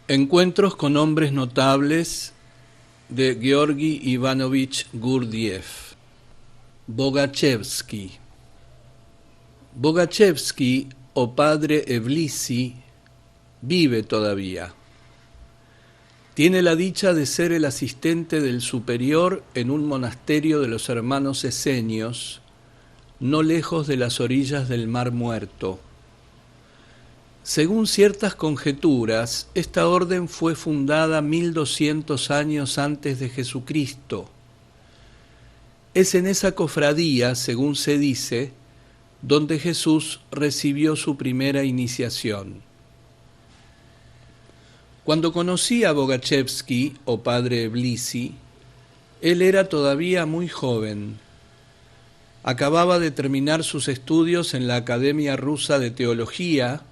Encuentros con hombres notables de Georgi Ivanovich Gurdjieff. Bogachevsky. Bogachevsky, o padre Evlisi, vive todavía. Tiene la dicha de ser el asistente del superior en un monasterio de los hermanos esenios, no lejos de las orillas del Mar Muerto. Según ciertas conjeturas, esta orden fue fundada 1200 años antes de Jesucristo. Es en esa cofradía, según se dice, donde Jesús recibió su primera iniciación. Cuando conocí a Bogachevsky, o padre Evlisi, él era todavía muy joven. Acababa de terminar sus estudios en la Academia Rusa de Teología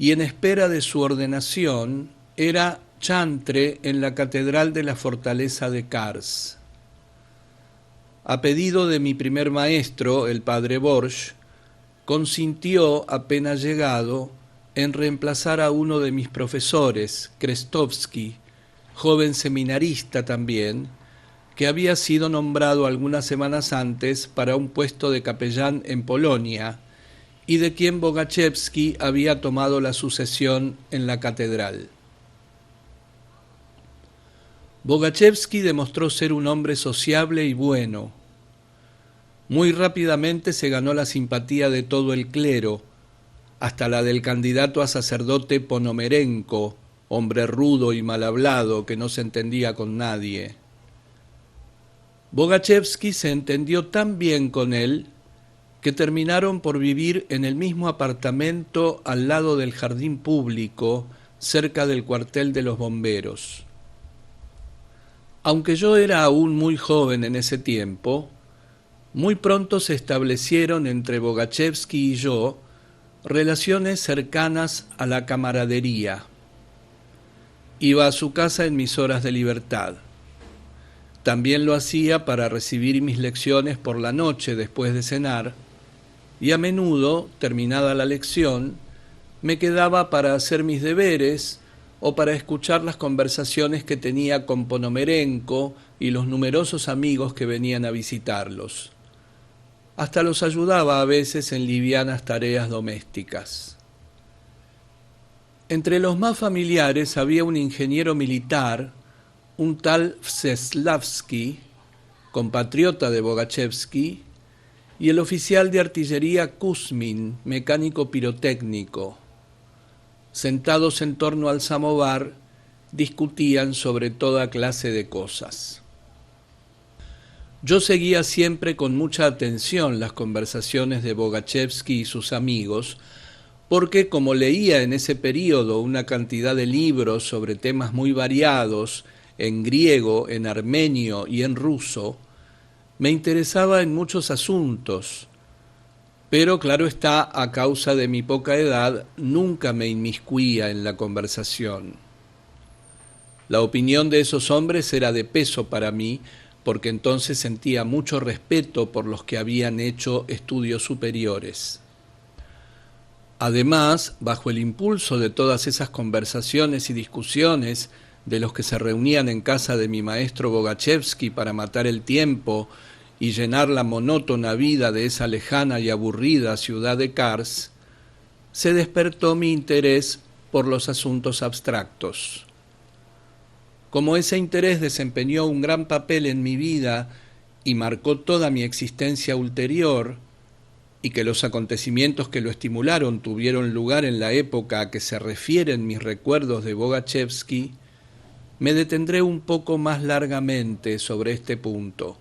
y en espera de su ordenación era chantre en la Catedral de la Fortaleza de Kars. A pedido de mi primer maestro, el padre Borsch, consintió, apenas llegado, en reemplazar a uno de mis profesores, Krestovsky, joven seminarista también, que había sido nombrado algunas semanas antes para un puesto de capellán en Polonia, y de quien Bogachevsky había tomado la sucesión en la catedral. Bogachevsky demostró ser un hombre sociable y bueno. Muy rápidamente se ganó la simpatía de todo el clero, hasta la del candidato a sacerdote Ponomarenko, hombre rudo y mal hablado que no se entendía con nadie. Bogachevsky se entendió tan bien con él que terminaron por vivir en el mismo apartamento al lado del jardín público, cerca del cuartel de los bomberos. Aunque yo era aún muy joven en ese tiempo, muy pronto se establecieron entre Bogachevsky y yo relaciones cercanas a la camaradería. Iba a su casa en mis horas de libertad. También lo hacía para recibir mis lecciones por la noche después de cenar, y a menudo, terminada la lección, me quedaba para hacer mis deberes o para escuchar las conversaciones que tenía con Ponomarenko y los numerosos amigos que venían a visitarlos. Hasta los ayudaba a veces en livianas tareas domésticas. Entre los más familiares había un ingeniero militar, un tal Wcesławski, compatriota de Bogachevsky, y el oficial de artillería Kuzmin, mecánico pirotécnico. Sentados en torno al samovar, discutían sobre toda clase de cosas. Yo seguía siempre con mucha atención las conversaciones de Bogachevsky y sus amigos, porque como leía en ese período una cantidad de libros sobre temas muy variados, en griego, en armenio y en ruso, me interesaba en muchos asuntos, pero claro está, a causa de mi poca edad, nunca me inmiscuía en la conversación. La opinión de esos hombres era de peso para mí, porque entonces sentía mucho respeto por los que habían hecho estudios superiores. Además, bajo el impulso de todas esas conversaciones y discusiones de los que se reunían en casa de mi maestro Bogachevsky para matar el tiempo y llenar la monótona vida de esa lejana y aburrida ciudad de Kars, se despertó mi interés por los asuntos abstractos. Como ese interés desempeñó un gran papel en mi vida y marcó toda mi existencia ulterior, y que los acontecimientos que lo estimularon tuvieron lugar en la época a que se refieren mis recuerdos de Bogachevsky, me detendré un poco más largamente sobre este punto.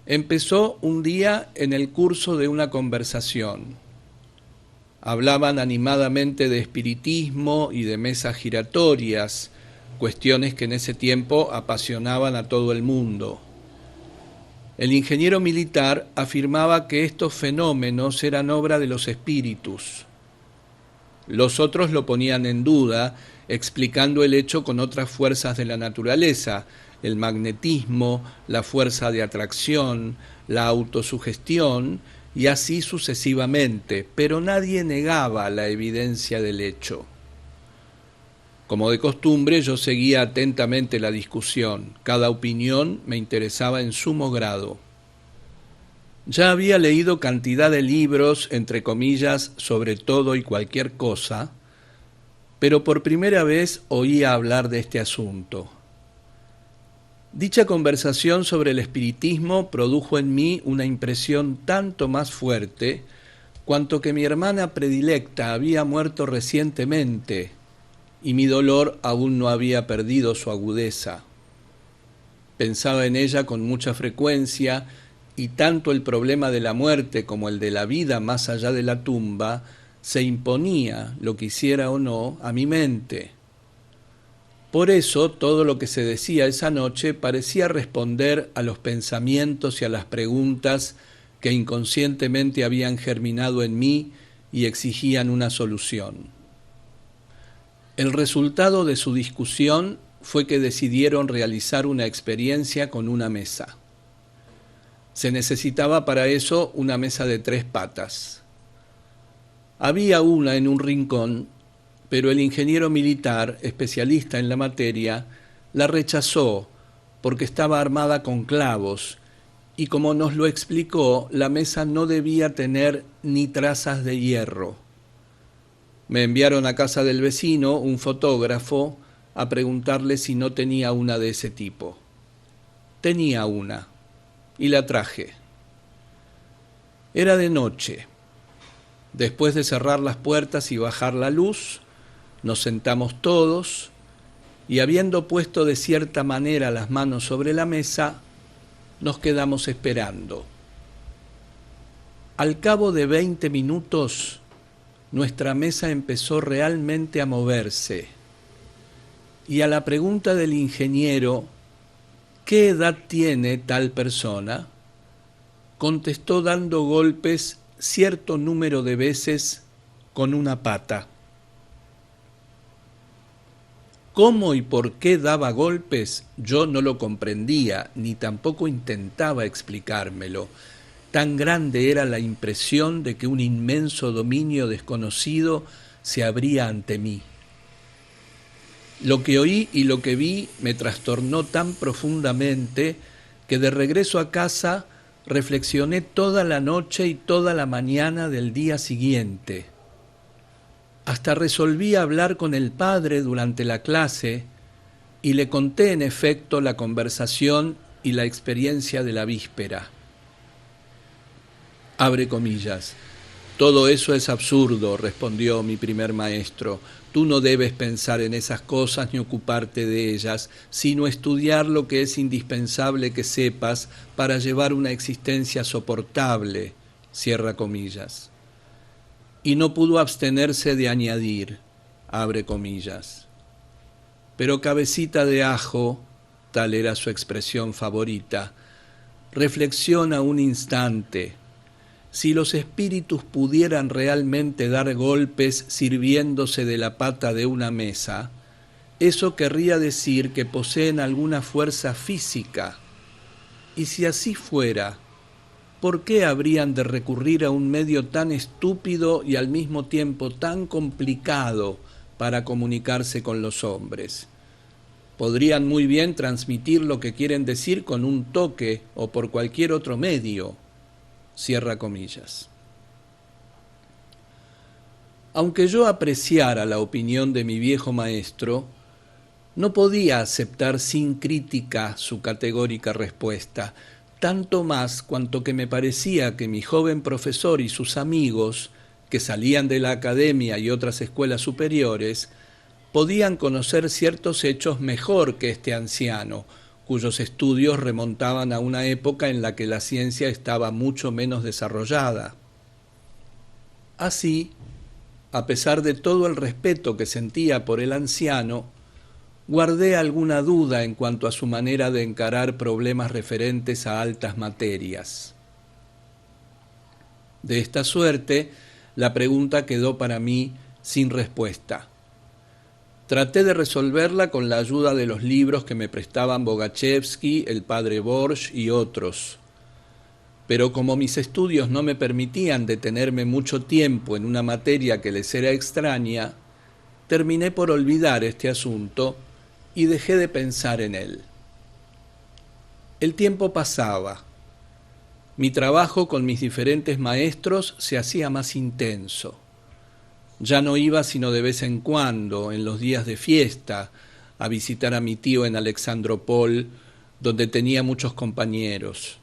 Empezó un día en el curso de una conversación. Hablaban animadamente de espiritismo y de mesas giratorias, cuestiones que en ese tiempo apasionaban a todo el mundo. El ingeniero militar afirmaba que estos fenómenos eran obra de los espíritus. Los otros lo ponían en duda, explicando el hecho con otras fuerzas de la naturaleza, el magnetismo, la fuerza de atracción, la autosugestión y así sucesivamente, pero nadie negaba la evidencia del hecho. Como de costumbre, yo seguía atentamente la discusión. Cada opinión me interesaba en sumo grado. Ya había leído cantidad de libros, entre comillas, sobre todo y cualquier cosa, pero por primera vez oía hablar de este asunto. Dicha conversación sobre el espiritismo produjo en mí una impresión tanto más fuerte cuanto que mi hermana predilecta había muerto recientemente y mi dolor aún no había perdido su agudeza. Pensaba en ella con mucha frecuencia y tanto el problema de la muerte como el de la vida más allá de la tumba se imponía, lo quisiera o no, a mi mente. Por eso todo lo que se decía esa noche parecía responder a los pensamientos y a las preguntas que inconscientemente habían germinado en mí y exigían una solución. El resultado de su discusión fue que decidieron realizar una experiencia con una mesa. Se necesitaba para eso una mesa de 3 patas. Había una en un rincón, pero el ingeniero militar, especialista en la materia, la rechazó porque estaba armada con clavos y, como nos lo explicó, la mesa no debía tener ni trazas de hierro. Me enviaron a casa del vecino, un fotógrafo, a preguntarle si no tenía una de ese tipo. Tenía una, y la traje. Era de noche. Después de cerrar las puertas y bajar la luz, nos sentamos todos y, habiendo puesto de cierta manera las manos sobre la mesa, nos quedamos esperando. Al cabo de 20 minutos, nuestra mesa empezó realmente a moverse. Y a la pregunta del ingeniero, ¿qué edad tiene tal persona?, contestó dando golpes cierto número de veces con una pata. ¿Cómo y por qué daba golpes? Yo no lo comprendía, ni tampoco intentaba explicármelo. Tan grande era la impresión de que un inmenso dominio desconocido se abría ante mí. Lo que oí y lo que vi me trastornó tan profundamente que de regreso a casa reflexioné toda la noche y toda la mañana del día siguiente. Hasta resolví hablar con el padre durante la clase y le conté en efecto la conversación y la experiencia de la víspera. Abre comillas. Todo eso es absurdo, respondió mi primer maestro. Tú no debes pensar en esas cosas ni ocuparte de ellas, sino estudiar lo que es indispensable que sepas para llevar una existencia soportable, cierra comillas. Y no pudo abstenerse de añadir, abre comillas. Pero cabecita de ajo, tal era su expresión favorita, reflexiona un instante. Si los espíritus pudieran realmente dar golpes sirviéndose de la pata de una mesa, eso querría decir que poseen alguna fuerza física. Y si así fuera, ¿por qué habrían de recurrir a un medio tan estúpido y al mismo tiempo tan complicado para comunicarse con los hombres? Podrían muy bien transmitir lo que quieren decir con un toque o por cualquier otro medio. Cierra comillas. Aunque yo apreciara la opinión de mi viejo maestro, no podía aceptar sin crítica su categórica respuesta, tanto más cuanto que me parecía que mi joven profesor y sus amigos, que salían de la academia y otras escuelas superiores, podían conocer ciertos hechos mejor que este anciano, cuyos estudios remontaban a una época en la que la ciencia estaba mucho menos desarrollada. Así, a pesar de todo el respeto que sentía por el anciano, guardé alguna duda en cuanto a su manera de encarar problemas referentes a altas materias. De esta suerte, la pregunta quedó para mí sin respuesta. Traté de resolverla con la ayuda de los libros que me prestaban Bogachevsky, el padre Borsch y otros. Pero como mis estudios no me permitían detenerme mucho tiempo en una materia que les era extraña, terminé por olvidar este asunto y dejé de pensar en él. El tiempo pasaba. Mi trabajo con mis diferentes maestros se hacía más intenso. Ya no iba sino de vez en cuando, en los días de fiesta, a visitar a mi tío en Alexandropol, donde tenía muchos compañeros.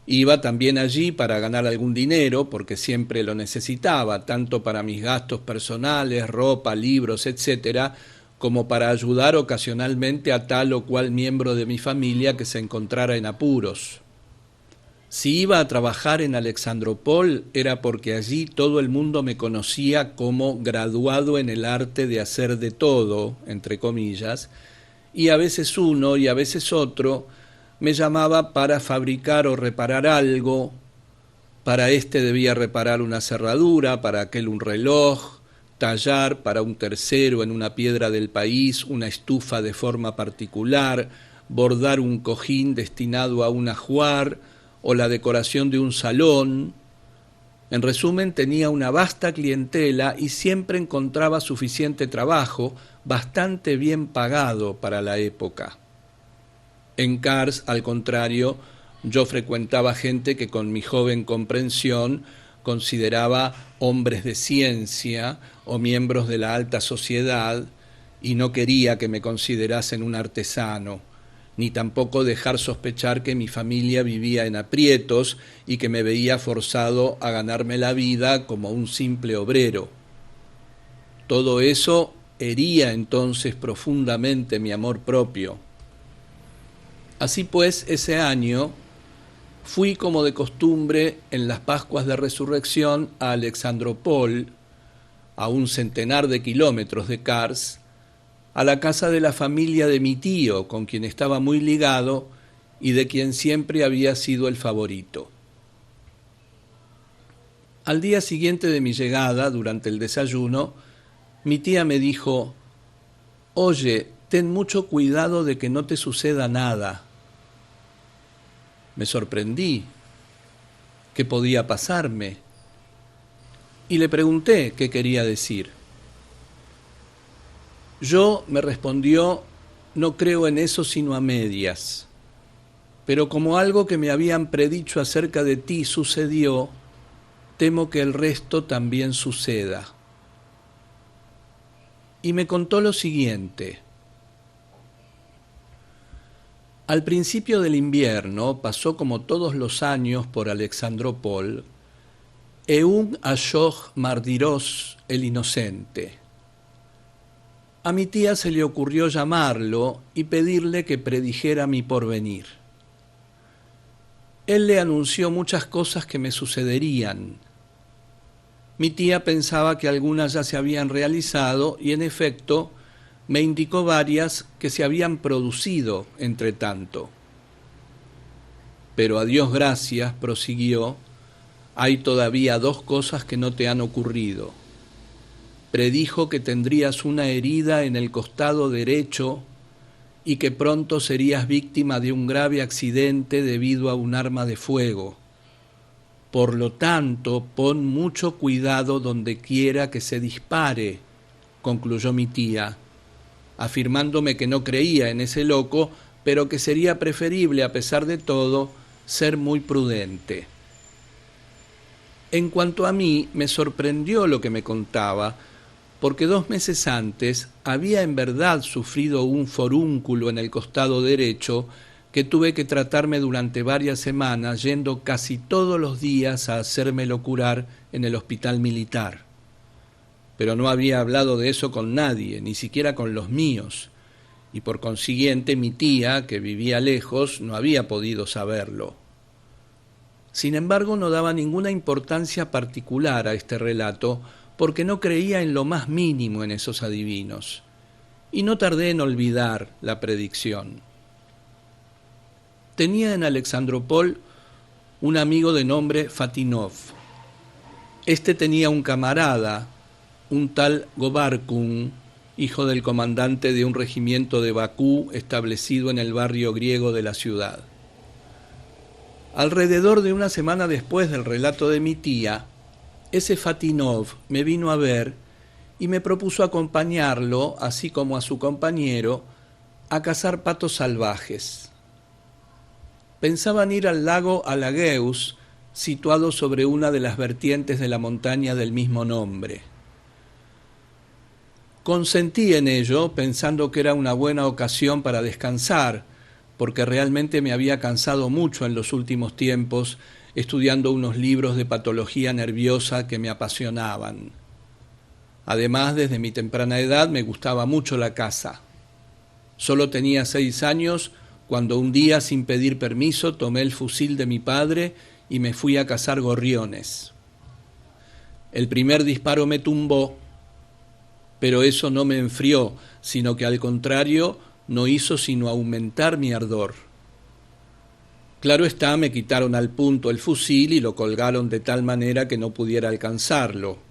Iba también allí para ganar algún dinero, porque siempre lo necesitaba, tanto para mis gastos personales, ropa, libros, etcétera, como para ayudar ocasionalmente a tal o cual miembro de mi familia que se encontrara en apuros. Si iba a trabajar en Alexandropol era porque allí todo el mundo me conocía como graduado en el arte de hacer de todo, entre comillas, y a veces uno y a veces otro me llamaba para fabricar o reparar algo. Para este debía reparar una cerradura, para aquel un reloj, tallar para un tercero en una piedra del país una estufa de forma particular, bordar un cojín destinado a un ajuar o la decoración de un salón. En resumen, tenía una vasta clientela y siempre encontraba suficiente trabajo, bastante bien pagado para la época. En Kars, al contrario, yo frecuentaba gente que con mi joven comprensión consideraba hombres de ciencia o miembros de la alta sociedad y no quería que me considerasen un artesano, ni tampoco dejar sospechar que mi familia vivía en aprietos y que me veía forzado a ganarme la vida como un simple obrero. Todo eso hería entonces profundamente mi amor propio. Así pues, ese año fui como de costumbre en las Pascuas de Resurrección a Alexandropol, a un centenar de kilómetros de Kars, a la casa de la familia de mi tío, con quien estaba muy ligado y de quien siempre había sido el favorito. Al día siguiente de mi llegada, durante el desayuno, mi tía me dijo: «Oye, ten mucho cuidado de que no te suceda nada». Me sorprendí. ¿Qué podía pasarme? Y le pregunté qué quería decir. Yo, me respondió, no creo en eso sino a medias. Pero como algo que me habían predicho acerca de ti sucedió, temo que el resto también suceda. Y me contó lo siguiente. Al principio del invierno pasó como todos los años por Alexandropol Eun Ashoj Mardiros el Inocente. A mi tía se le ocurrió llamarlo y pedirle que predijera mi porvenir. Él le anunció muchas cosas que me sucederían. Mi tía pensaba que algunas ya se habían realizado y en efecto me indicó varias que se habían producido entre tanto. Pero a Dios gracias, prosiguió, hay todavía 2 cosas que no te han ocurrido. Predijo que tendrías una herida en el costado derecho y que pronto serías víctima de un grave accidente debido a un arma de fuego. Por lo tanto, pon mucho cuidado donde quiera que se dispare, concluyó mi tía, afirmándome que no creía en ese loco, pero que sería preferible, a pesar de todo, ser muy prudente. En cuanto a mí, me sorprendió lo que me contaba, porque 2 meses antes había en verdad sufrido un forúnculo en el costado derecho que tuve que tratarme durante varias semanas, yendo casi todos los días a hacérmelo curar en el hospital militar. Pero no había hablado de eso con nadie, ni siquiera con los míos, y por consiguiente mi tía, que vivía lejos, no había podido saberlo. Sin embargo, no daba ninguna importancia particular a este relato, porque no creía en lo más mínimo en esos adivinos, y no tardé en olvidar la predicción. Tenía en Alexandropol un amigo de nombre Fatinov. Este tenía un camarada, un tal Gobarkun, hijo del comandante de un regimiento de Bakú establecido en el barrio griego de la ciudad. Alrededor de una semana después del relato de mi tía, ese Fatinov me vino a ver y me propuso acompañarlo, así como a su compañero, a cazar patos salvajes. Pensaban ir al lago Alagueus, situado sobre una de las vertientes de la montaña del mismo nombre. Consentí en ello, pensando que era una buena ocasión para descansar, porque realmente me había cansado mucho en los últimos tiempos estudiando unos libros de patología nerviosa que me apasionaban. Además, desde mi temprana edad me gustaba mucho la caza. Solo tenía 6 años cuando un día, sin pedir permiso, tomé el fusil de mi padre y me fui a cazar gorriones. El primer disparo me tumbó, pero eso no me enfrió, sino que al contrario no hizo sino aumentar mi ardor. Claro está, me quitaron al punto el fusil y lo colgaron de tal manera que no pudiera alcanzarlo.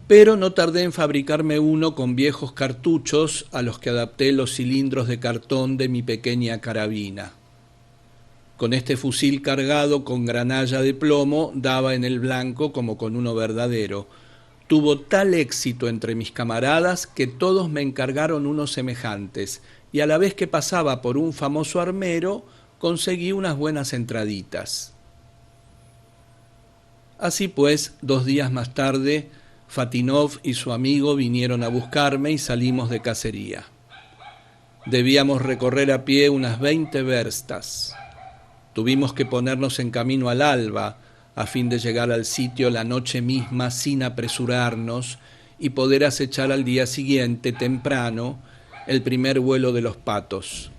Pero no tardé en fabricarme uno con viejos cartuchos a los que adapté los cilindros de cartón de mi pequeña carabina. Con este fusil cargado con granalla de plomo daba en el blanco como con uno verdadero. Tuvo tal éxito entre mis camaradas que todos me encargaron unos semejantes, y a la vez que pasaba por un famoso armero, conseguí unas buenas entraditas. Así pues, 2 días más tarde, Fatinov y su amigo vinieron a buscarme y salimos de cacería. Debíamos recorrer a pie unas 20 verstas. Tuvimos que ponernos en camino al alba, a fin de llegar al sitio la noche misma sin apresurarnos y poder acechar al día siguiente, temprano, el primer vuelo de los patos.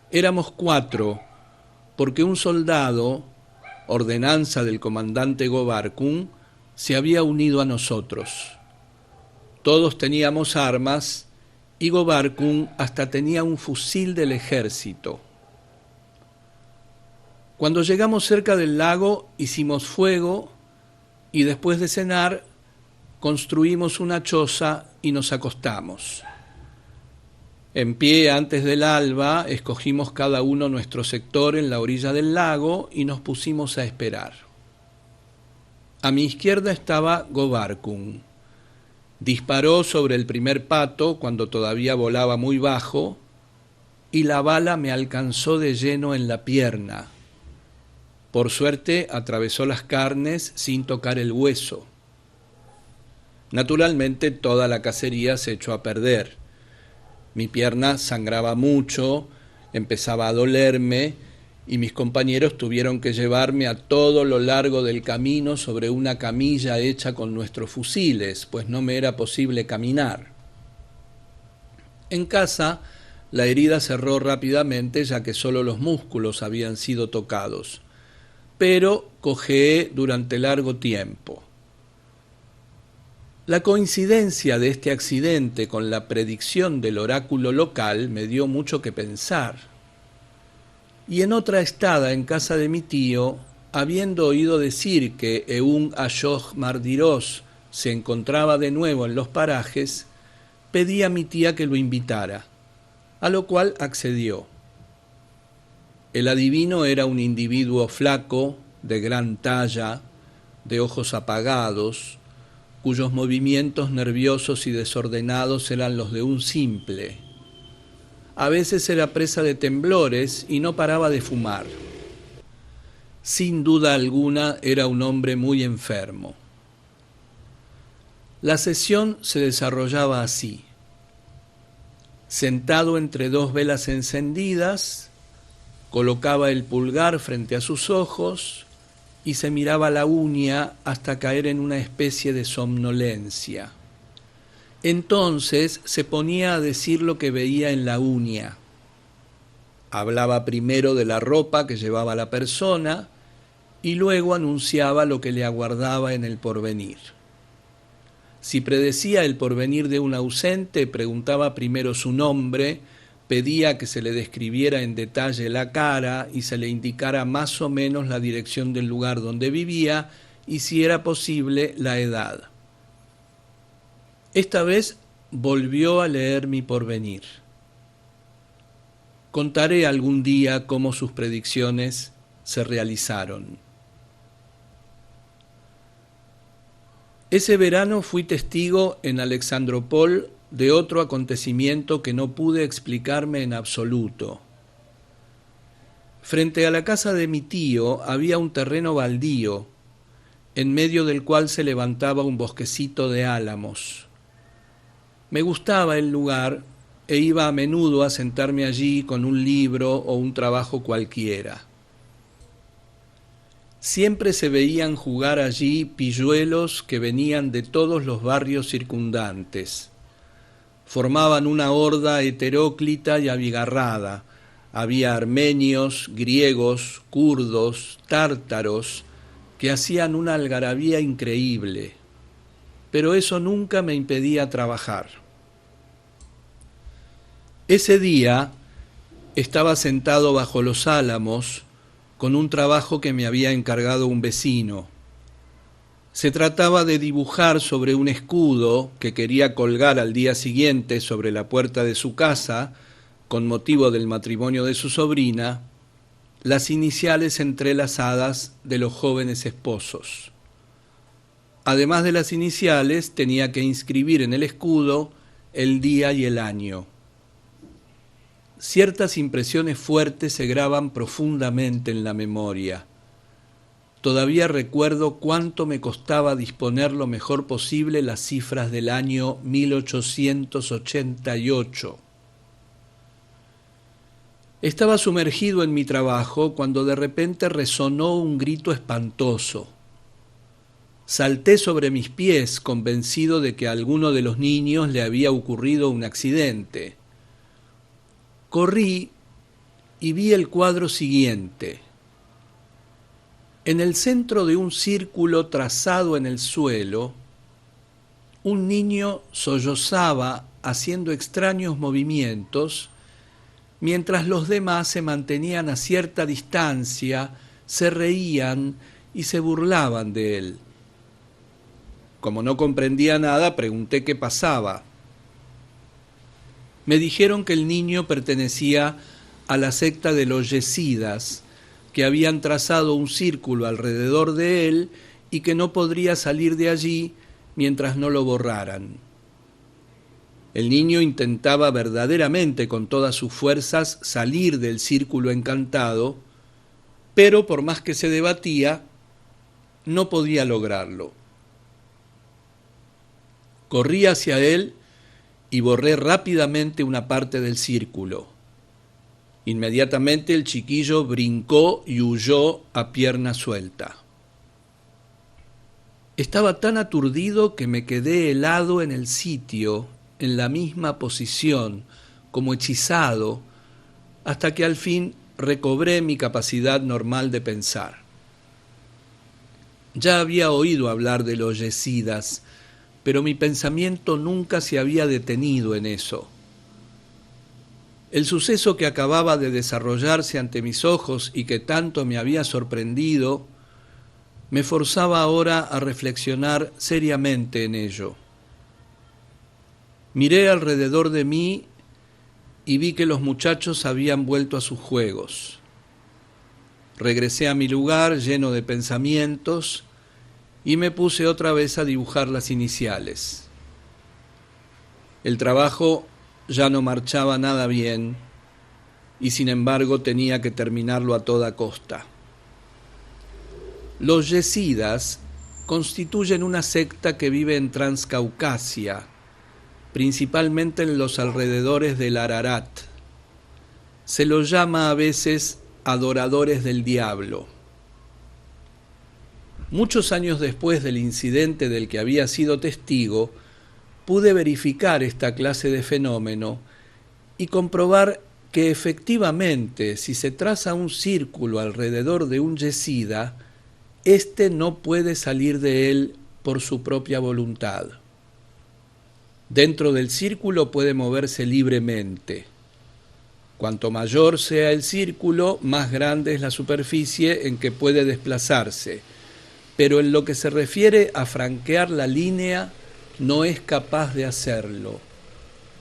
Éramos 4, porque un soldado, ordenanza del comandante Govarkun, se había unido a nosotros. Todos teníamos armas y Govarkun hasta tenía un fusil del ejército. Cuando llegamos cerca del lago hicimos fuego y después de cenar construimos una choza y nos acostamos. En pie antes del alba escogimos cada uno nuestro sector en la orilla del lago y nos pusimos a esperar. A mi izquierda estaba Govarkun. Disparó sobre el primer pato cuando todavía volaba muy bajo y la bala me alcanzó de lleno en la pierna. Por suerte atravesó las carnes sin tocar el hueso. Naturalmente toda la cacería se echó a perder. Mi pierna sangraba mucho, empezaba a dolerme y mis compañeros tuvieron que llevarme a todo lo largo del camino sobre una camilla hecha con nuestros fusiles, pues no me era posible caminar. En casa, la herida cerró rápidamente ya que solo los músculos habían sido tocados, pero cojeé durante largo tiempo. La coincidencia de este accidente con la predicción del oráculo local me dio mucho que pensar. Y en otra estada en casa de mi tío, habiendo oído decir que Eun Ashoj Mardiros se encontraba de nuevo en los parajes, pedí a mi tía que lo invitara, a lo cual accedió. El adivino era un individuo flaco, de gran talla, de ojos apagados, cuyos movimientos nerviosos y desordenados eran los de un simple. A veces era presa de temblores y no paraba de fumar. Sin duda alguna era un hombre muy enfermo. La sesión se desarrollaba así. Sentado entre 2 velas encendidas, colocaba el pulgar frente a sus ojos y se miraba la uña hasta caer en una especie de somnolencia. Entonces se ponía a decir lo que veía en la uña. Hablaba primero de la ropa que llevaba la persona y luego anunciaba lo que le aguardaba en el porvenir. Si predecía el porvenir de un ausente, preguntaba primero su nombre, pedía que se le describiera en detalle la cara y se le indicara más o menos la dirección del lugar donde vivía y, si era posible, la edad. Esta vez volvió a leer mi porvenir. Contaré algún día cómo sus predicciones se realizaron. Ese verano fui testigo en Alexandropol de otro acontecimiento que no pude explicarme en absoluto. Frente a la casa de mi tío había un terreno baldío, en medio del cual se levantaba un bosquecito de álamos. Me gustaba el lugar e iba a menudo a sentarme allí con un libro o un trabajo cualquiera. Siempre se veían jugar allí pilluelos que venían de todos los barrios circundantes. Formaban una horda heteróclita y abigarrada. Había armenios, griegos, kurdos, tártaros, que hacían una algarabía increíble. Pero eso nunca me impedía trabajar. Ese día estaba sentado bajo los álamos con un trabajo que me había encargado un vecino. Se trataba de dibujar sobre un escudo que quería colgar al día siguiente sobre la puerta de su casa, con motivo del matrimonio de su sobrina, las iniciales entrelazadas de los jóvenes esposos. Además de las iniciales, tenía que inscribir en el escudo el día y el año. Ciertas impresiones fuertes se graban profundamente en la memoria. Todavía recuerdo cuánto me costaba disponer lo mejor posible las cifras del año 1888. Estaba sumergido en mi trabajo cuando de repente resonó un grito espantoso. Salté sobre mis pies, convencido de que a alguno de los niños le había ocurrido un accidente. Corrí y vi el cuadro siguiente. En el centro de un círculo trazado en el suelo, un niño sollozaba haciendo extraños movimientos, mientras los demás se mantenían a cierta distancia, se reían y se burlaban de él. Como no comprendía nada, pregunté qué pasaba. Me dijeron que el niño pertenecía a la secta de los yezídas, que habían trazado un círculo alrededor de él y que no podría salir de allí mientras no lo borraran. El niño intentaba verdaderamente con todas sus fuerzas salir del círculo encantado, pero por más que se debatía, no podía lograrlo. Corrí hacia él y borré rápidamente una parte del círculo. Inmediatamente el chiquillo brincó y huyó a pierna suelta. Estaba tan aturdido que me quedé helado en el sitio, en la misma posición, como hechizado, hasta que al fin recobré mi capacidad normal de pensar. Ya había oído hablar de los yezídas, pero mi pensamiento nunca se había detenido en eso. El suceso que acababa de desarrollarse ante mis ojos y que tanto me había sorprendido, me forzaba ahora a reflexionar seriamente en ello. Miré alrededor de mí y vi que los muchachos habían vuelto a sus juegos. Regresé a mi lugar lleno de pensamientos y me puse otra vez a dibujar las iniciales. El trabajo ya no marchaba nada bien y sin embargo tenía que terminarlo a toda costa. Los yezídas constituyen una secta que vive en Transcaucasia, principalmente en los alrededores del Ararat. Se los llama a veces adoradores del diablo. Muchos años después del incidente del que había sido testigo, pude verificar esta clase de fenómeno y comprobar que efectivamente, si se traza un círculo alrededor de un yezida, éste no puede salir de él por su propia voluntad. Dentro del círculo puede moverse libremente. Cuanto mayor sea el círculo, más grande es la superficie en que puede desplazarse, pero en lo que se refiere a franquear la línea, no es capaz de hacerlo.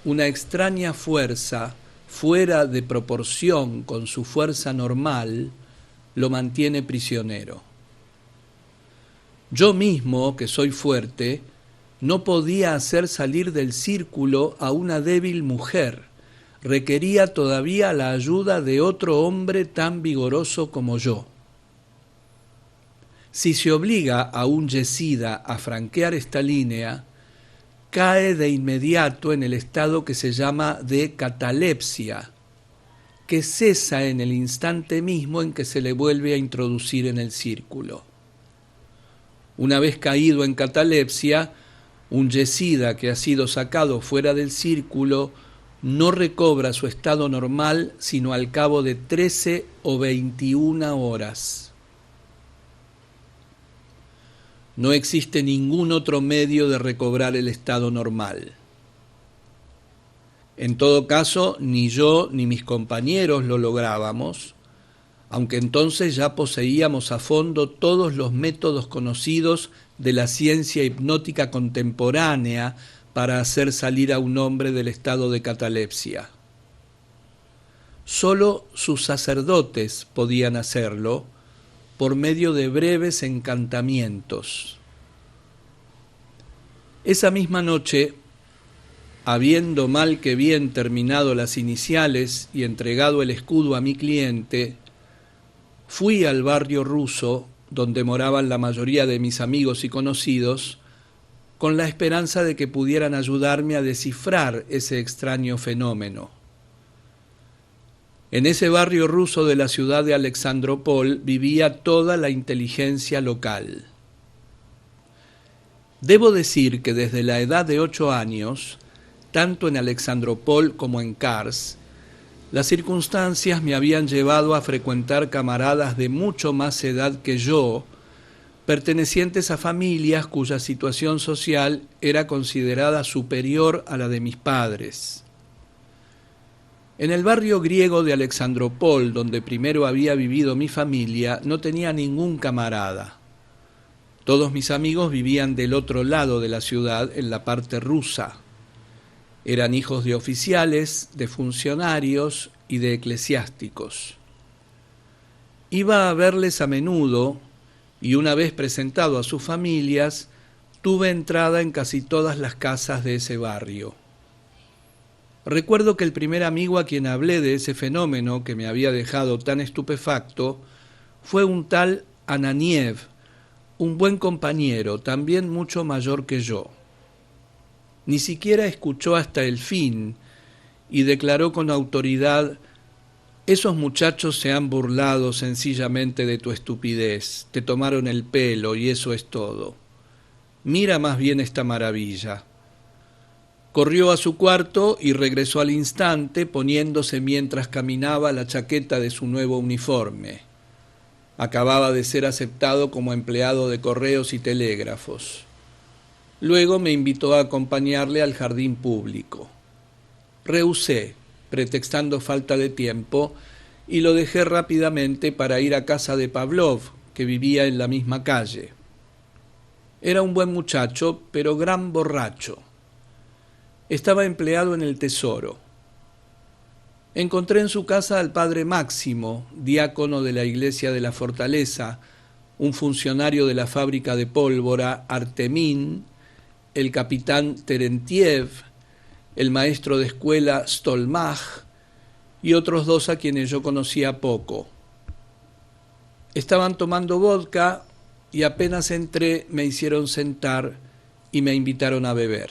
Una extraña fuerza, fuera de proporción con su fuerza normal, lo mantiene prisionero. Yo mismo, que soy fuerte, no podía hacer salir del círculo a una débil mujer. Requería todavía la ayuda de otro hombre tan vigoroso como yo. Si se obliga a un yesida a franquear esta línea, cae de inmediato en el estado que se llama de catalepsia, que cesa en el instante mismo en que se le vuelve a introducir en el círculo. Una vez caído en catalepsia, un yesida que ha sido sacado fuera del círculo no recobra su estado normal sino al cabo de 13 o 21 horas. No existe ningún otro medio de recobrar el estado normal. En todo caso, ni yo ni mis compañeros lo lográbamos, aunque entonces ya poseíamos a fondo todos los métodos conocidos de la ciencia hipnótica contemporánea para hacer salir a un hombre del estado de catalepsia. Solo sus sacerdotes podían hacerlo por medio de breves encantamientos. Esa misma noche, habiendo mal que bien terminado las iniciales y entregado el escudo a mi cliente, fui al barrio ruso, donde moraban la mayoría de mis amigos y conocidos, con la esperanza de que pudieran ayudarme a descifrar ese extraño fenómeno. En ese barrio ruso de la ciudad de Alexandropol vivía toda la inteligencia local. Debo decir que desde la edad de 8 años, tanto en Alexandropol como en Kars, las circunstancias me habían llevado a frecuentar camaradas de mucho más edad que yo, pertenecientes a familias cuya situación social era considerada superior a la de mis padres. En el barrio griego de Alexandropol, donde primero había vivido mi familia, no tenía ningún camarada. Todos mis amigos vivían del otro lado de la ciudad, en la parte rusa. Eran hijos de oficiales, de funcionarios y de eclesiásticos. Iba a verles a menudo y una vez presentado a sus familias, tuve entrada en casi todas las casas de ese barrio. Recuerdo que el primer amigo a quien hablé de ese fenómeno que me había dejado tan estupefacto fue un tal Ananiev, un buen compañero, también mucho mayor que yo. Ni siquiera escuchó hasta el fin y declaró con autoridad: esos muchachos se han burlado sencillamente de tu estupidez, te tomaron el pelo y eso es todo. Mira más bien esta maravilla. Corrió a su cuarto y regresó al instante, poniéndose mientras caminaba la chaqueta de su nuevo uniforme. Acababa de ser aceptado como empleado de correos y telégrafos. Luego me invitó a acompañarle al jardín público. Rehusé, pretextando falta de tiempo, y lo dejé rápidamente para ir a casa de Pavlov, que vivía en la misma calle. Era un buen muchacho, pero gran borracho. Estaba empleado en el tesoro. Encontré en su casa al padre Máximo, diácono de la iglesia de la Fortaleza, un funcionario de la fábrica de pólvora, Artemín, el capitán Terentiev, el maestro de escuela Stolmach y otros 2 a quienes yo conocía poco. Estaban tomando vodka y apenas entré me hicieron sentar y me invitaron a beber.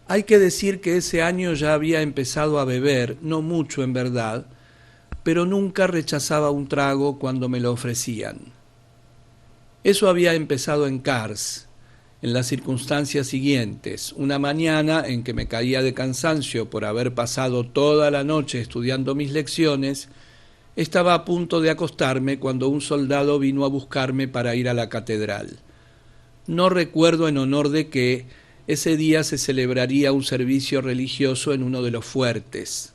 Hay que decir que ese año ya había empezado a beber, no mucho en verdad, pero nunca rechazaba un trago cuando me lo ofrecían. Eso había empezado en Kars, en las circunstancias siguientes: una mañana en que me caía de cansancio por haber pasado toda la noche estudiando mis lecciones, estaba a punto de acostarme cuando un soldado vino a buscarme para ir a la catedral. No recuerdo en honor de qué. Ese día se celebraría un servicio religioso en uno de los fuertes.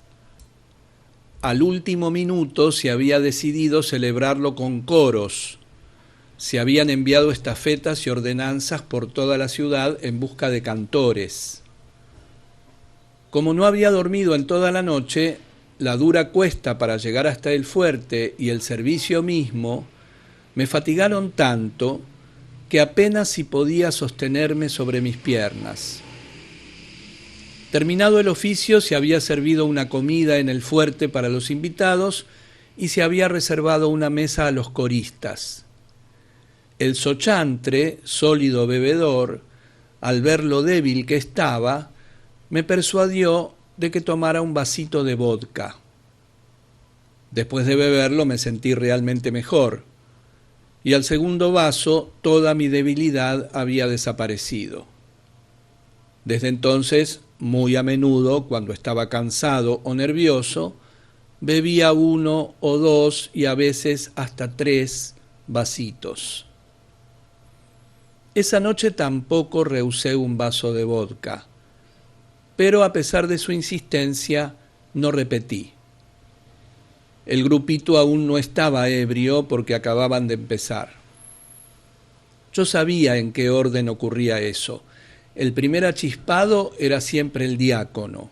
Al último minuto se había decidido celebrarlo con coros. Se habían enviado estafetas y ordenanzas por toda la ciudad en busca de cantores. Como no había dormido en toda la noche, la dura cuesta para llegar hasta el fuerte y el servicio mismo me fatigaron tanto que apenas si podía sostenerme sobre mis piernas. Terminado el oficio, se había servido una comida en el fuerte para los invitados y se había reservado una mesa a los coristas. El sochantre, sólido bebedor, al ver lo débil que estaba, me persuadió de que tomara un vasito de vodka. Después de beberlo me sentí realmente mejor, y al segundo vaso toda mi debilidad había desaparecido. Desde entonces, muy a menudo, cuando estaba cansado o nervioso, bebía 1 o 2 y a veces hasta 3 vasitos. Esa noche tampoco rehusé un vaso de vodka, pero a pesar de su insistencia, no repetí. El grupito aún no estaba ebrio porque acababan de empezar. Yo sabía en qué orden ocurría eso. El primer achispado era siempre el diácono.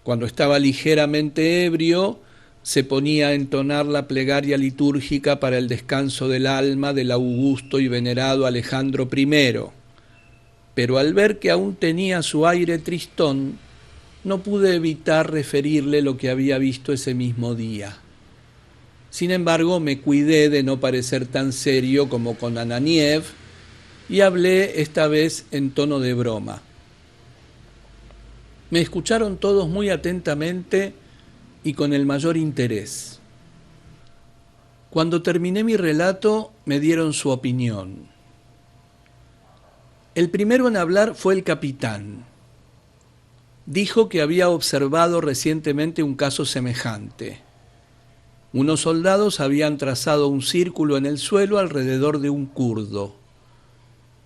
Cuando estaba ligeramente ebrio, se ponía a entonar la plegaria litúrgica para el descanso del alma del augusto y venerado Alejandro I. Pero al ver que aún tenía su aire tristón, no pude evitar referirle lo que había visto ese mismo día. Sin embargo, me cuidé de no parecer tan serio como con Ananiev y hablé esta vez en tono de broma. Me escucharon todos muy atentamente y con el mayor interés. Cuando terminé mi relato, me dieron su opinión. El primero en hablar fue el capitán. Dijo que había observado recientemente un caso semejante. Unos soldados habían trazado un círculo en el suelo alrededor de un kurdo.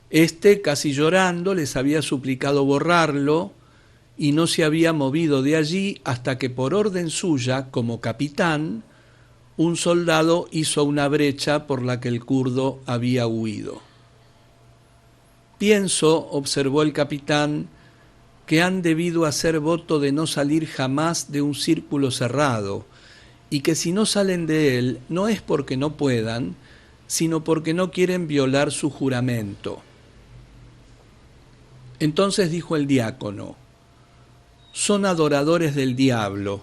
Este, casi llorando, les había suplicado borrarlo y no se había movido de allí hasta que por orden suya, como capitán, un soldado hizo una brecha por la que el kurdo había huido. Pienso, observó el capitán, que han debido hacer voto de no salir jamás de un círculo cerrado, y que si no salen de él no es porque no puedan, sino porque no quieren violar su juramento. Entonces dijo el diácono: son adoradores del diablo,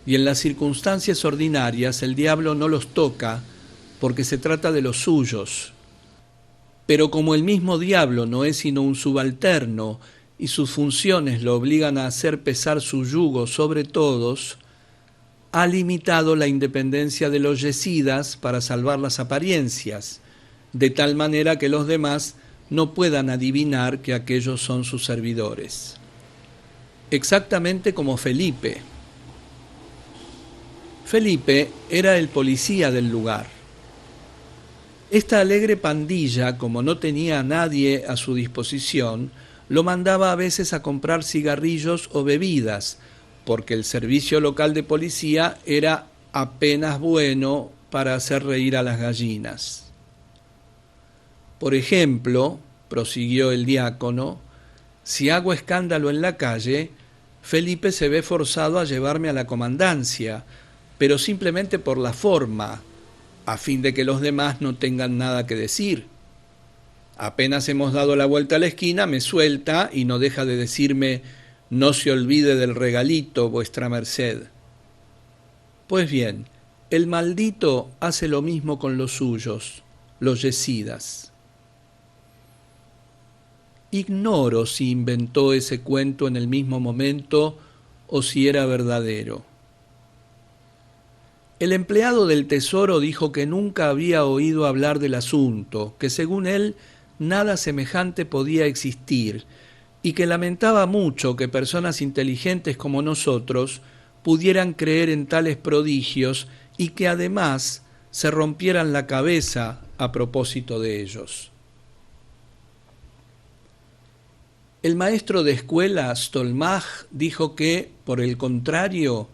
y en las circunstancias ordinarias el diablo no los toca porque se trata de los suyos. Pero como el mismo diablo no es sino un subalterno y sus funciones lo obligan a hacer pesar su yugo sobre todos, ha limitado la independencia de los yezídas para salvar las apariencias, de tal manera que los demás no puedan adivinar que aquellos son sus servidores. Exactamente como Felipe. Felipe era el policía del lugar. Esta alegre pandilla, como no tenía a nadie a su disposición, lo mandaba a veces a comprar cigarrillos o bebidas, porque el servicio local de policía era apenas bueno para hacer reír a las gallinas. Por ejemplo, prosiguió el diácono, si hago escándalo en la calle, Felipe se ve forzado a llevarme a la comandancia, pero simplemente por la forma, a fin de que los demás no tengan nada que decir. Apenas hemos dado la vuelta a la esquina, me suelta y no deja de decirme: no se olvide del regalito, vuestra merced. Pues bien, el maldito hace lo mismo con los suyos, los yezídas. Ignoro si inventó ese cuento en el mismo momento o si era verdadero. El empleado del tesoro dijo que nunca había oído hablar del asunto, que según él nada semejante podía existir, y que lamentaba mucho que personas inteligentes como nosotros pudieran creer en tales prodigios y que además se rompieran la cabeza a propósito de ellos. El maestro de escuela, Stolmach, dijo que, por el contrario,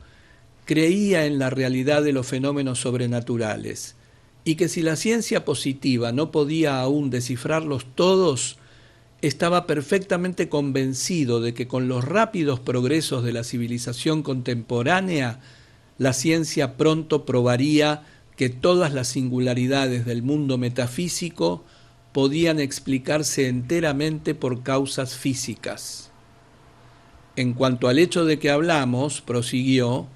creía en la realidad de los fenómenos sobrenaturales y que si la ciencia positiva no podía aún descifrarlos todos, estaba perfectamente convencido de que con los rápidos progresos de la civilización contemporánea, la ciencia pronto probaría que todas las singularidades del mundo metafísico podían explicarse enteramente por causas físicas. En cuanto al hecho de que hablamos, prosiguió,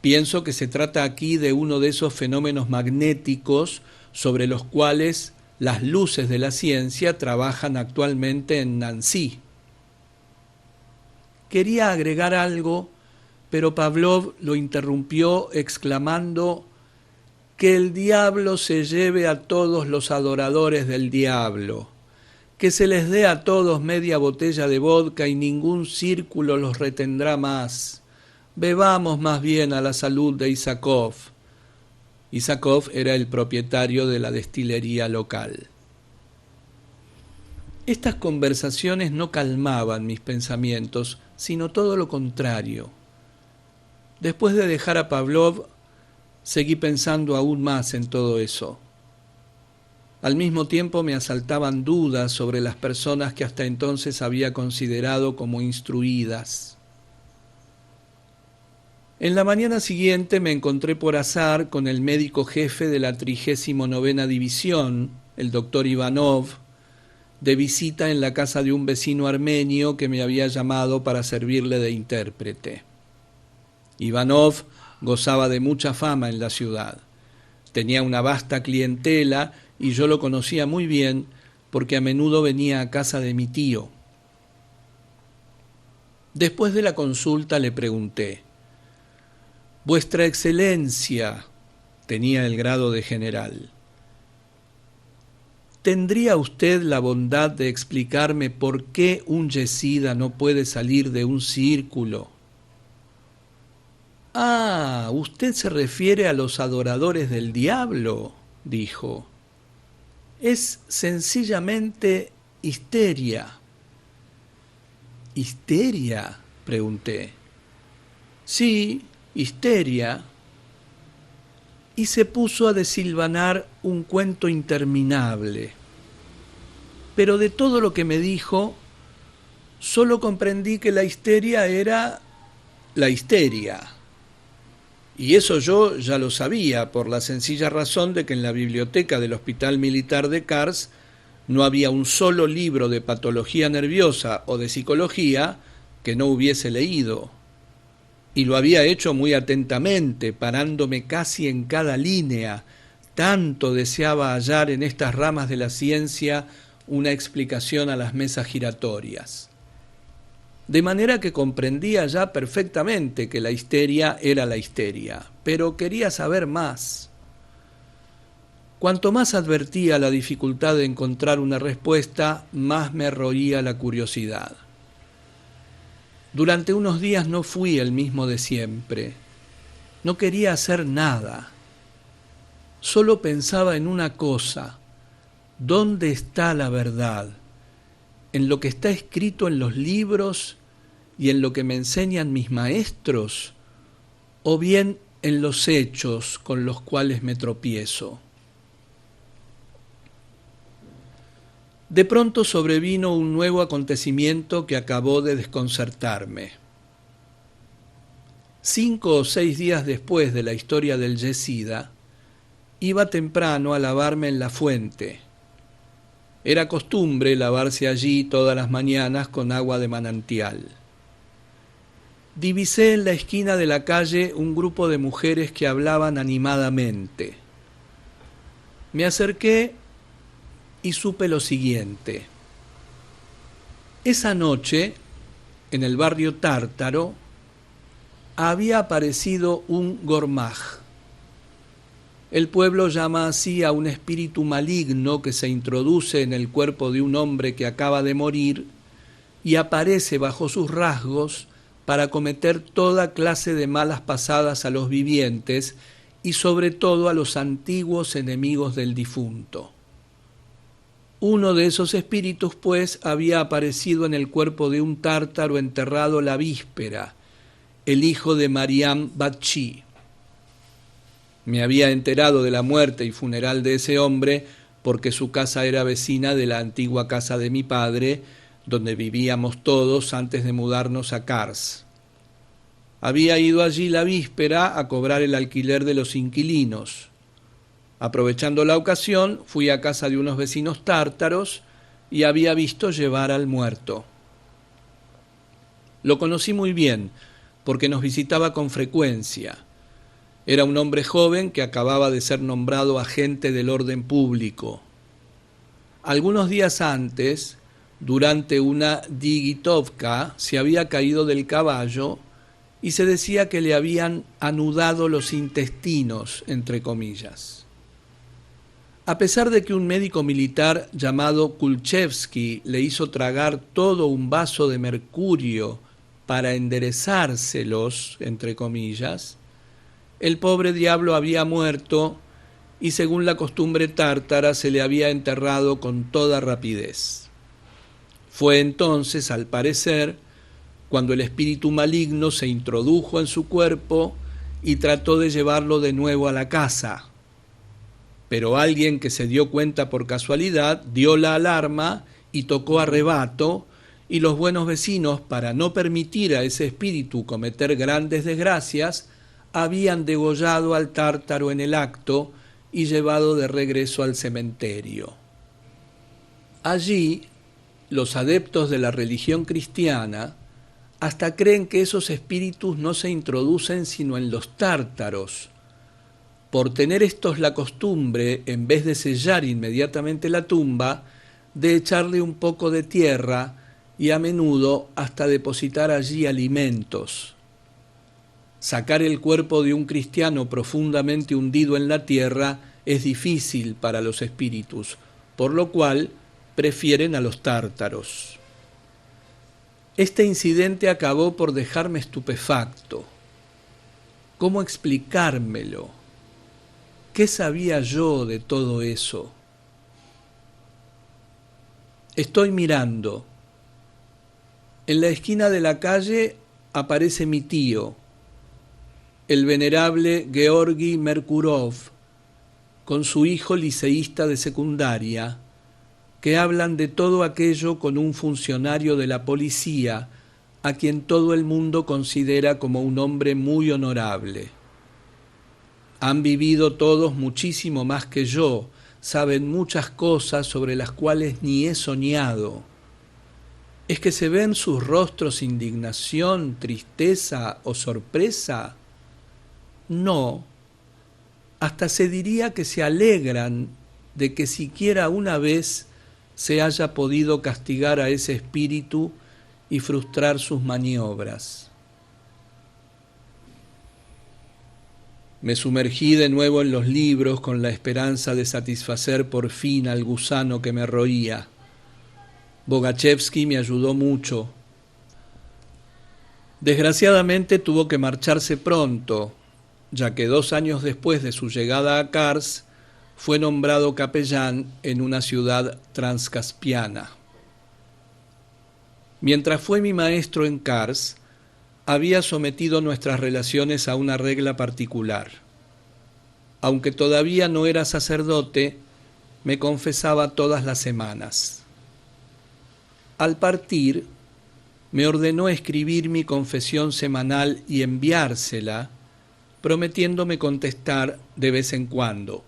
pienso que se trata aquí de uno de esos fenómenos magnéticos sobre los cuales las luces de la ciencia trabajan actualmente en Nancy. Quería agregar algo, pero Pavlov lo interrumpió exclamando: que el diablo se lleve a todos los adoradores del diablo, que se les dé a todos media botella de vodka y ningún círculo los retendrá más. Bebamos más bien a la salud de Isakov. Isakov era el propietario de la destilería local. Estas conversaciones no calmaban mis pensamientos, sino todo lo contrario. Después de dejar a Pavlov, seguí pensando aún más en todo eso. Al mismo tiempo me asaltaban dudas sobre las personas que hasta entonces había considerado como instruidas. En la mañana siguiente me encontré por azar con el médico jefe de la 39ª División, el doctor Ivanov, de visita en la casa de un vecino armenio que me había llamado para servirle de intérprete. Ivanov gozaba de mucha fama en la ciudad. Tenía una vasta clientela y yo lo conocía muy bien porque a menudo venía a casa de mi tío. Después de la consulta le pregunté: Vuestra Excelencia, tenía el grado de general, ¿tendría usted la bondad de explicarme por qué un yesida no puede salir de un círculo? Ah, usted se refiere a los adoradores del diablo, dijo. Es sencillamente histeria. ¿Histeria?, pregunté. Sí, histeria. Y se puso a desilvanar un cuento interminable. Pero de todo lo que me dijo, solo comprendí que la histeria era la histeria. Y eso yo ya lo sabía, por la sencilla razón de que en la biblioteca del Hospital Militar de Kars no había un solo libro de patología nerviosa o de psicología que no hubiese leído. Y lo había hecho muy atentamente, parándome casi en cada línea. Tanto deseaba hallar en estas ramas de la ciencia una explicación a las mesas giratorias. De manera que comprendía ya perfectamente que la histeria era la histeria, pero quería saber más. Cuanto más advertía la dificultad de encontrar una respuesta, más me roía la curiosidad. Durante unos días no fui el mismo de siempre. No quería hacer nada. Solo pensaba en una cosa: ¿dónde está la verdad? ¿En lo que está escrito en los libros y en lo que me enseñan mis maestros? ¿O bien en los hechos con los cuales me tropiezo? De pronto sobrevino un nuevo acontecimiento que acabó de desconcertarme. 5 o 6 días después de la historia del yesida, iba temprano a lavarme en la fuente. Era costumbre lavarse allí todas las mañanas con agua de manantial. Divisé en la esquina de la calle un grupo de mujeres que hablaban animadamente. Me acerqué y supe lo siguiente. Esa noche, en el barrio Tártaro, había aparecido un gormaj. El pueblo llama así a un espíritu maligno que se introduce en el cuerpo de un hombre que acaba de morir y aparece bajo sus rasgos para cometer toda clase de malas pasadas a los vivientes y sobre todo a los antiguos enemigos del difunto. Uno de esos espíritus, pues, había aparecido en el cuerpo de un tártaro enterrado la víspera, el hijo de Mariam Bakshi. Me había enterado de la muerte y funeral de ese hombre porque su casa era vecina de la antigua casa de mi padre, donde vivíamos todos antes de mudarnos a Kars. Había ido allí la víspera a cobrar el alquiler de los inquilinos. Aprovechando la ocasión, fui a casa de unos vecinos tártaros y había visto llevar al muerto. Lo conocí muy bien, porque nos visitaba con frecuencia. Era un hombre joven que acababa de ser nombrado agente del orden público. Algunos días antes, durante una digitovka, se había caído del caballo y se decía que le habían anudado los intestinos, entre comillas. A pesar de que un médico militar llamado Kulchevsky le hizo tragar todo un vaso de mercurio para enderezárselos, entre comillas, el pobre diablo había muerto y según la costumbre tártara se le había enterrado con toda rapidez. Fue entonces, al parecer, cuando el espíritu maligno se introdujo en su cuerpo y trató de llevarlo de nuevo a la casa. Pero alguien que se dio cuenta por casualidad dio la alarma y tocó a rebato, y los buenos vecinos, para no permitir a ese espíritu cometer grandes desgracias, habían degollado al tártaro en el acto y llevado de regreso al cementerio. Allí, los adeptos de la religión cristiana hasta creen que esos espíritus no se introducen sino en los tártaros. Por tener estos la costumbre, en vez de sellar inmediatamente la tumba, de echarle un poco de tierra y a menudo hasta depositar allí alimentos. Sacar el cuerpo de un cristiano profundamente hundido en la tierra es difícil para los espíritus, por lo cual prefieren a los tártaros. Este incidente acabó por dejarme estupefacto. ¿Cómo explicármelo? ¿Qué sabía yo de todo eso? Estoy mirando. En la esquina de la calle aparece mi tío, el venerable Georgi Merkurov, con su hijo liceísta de secundaria, que hablan de todo aquello con un funcionario de la policía, a quien todo el mundo considera como un hombre muy honorable. Han vivido todos muchísimo más que yo, saben muchas cosas sobre las cuales ni he soñado. ¿Es que se ven sus rostros indignación, tristeza o sorpresa? No, hasta se diría que se alegran de que siquiera una vez se haya podido castigar a ese espíritu y frustrar sus maniobras. Me sumergí de nuevo en los libros con la esperanza de satisfacer por fin al gusano que me roía. Bogachevsky me ayudó mucho. Desgraciadamente tuvo que marcharse pronto, ya que 2 años después de su llegada a Kars, fue nombrado capellán en una ciudad transcaspiana. Mientras fue mi maestro en Kars, había sometido nuestras relaciones a una regla particular. Aunque todavía no era sacerdote, me confesaba todas las semanas. Al partir, me ordenó escribir mi confesión semanal y enviársela, prometiéndome contestar de vez en cuando.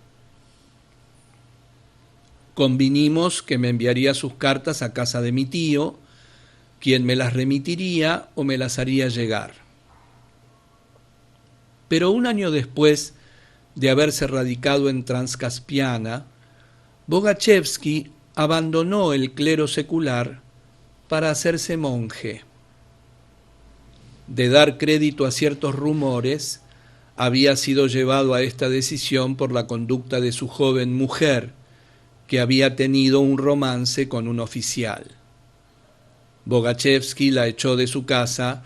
Convinimos que me enviaría sus cartas a casa de mi tío, quien me las remitiría o me las haría llegar. Pero 1 año después de haberse radicado en Transcaspiana, Bogachevsky abandonó el clero secular para hacerse monje. De dar crédito a ciertos rumores, había sido llevado a esta decisión por la conducta de su joven mujer, que había tenido un romance con un oficial. Bogachevsky la echó de su casa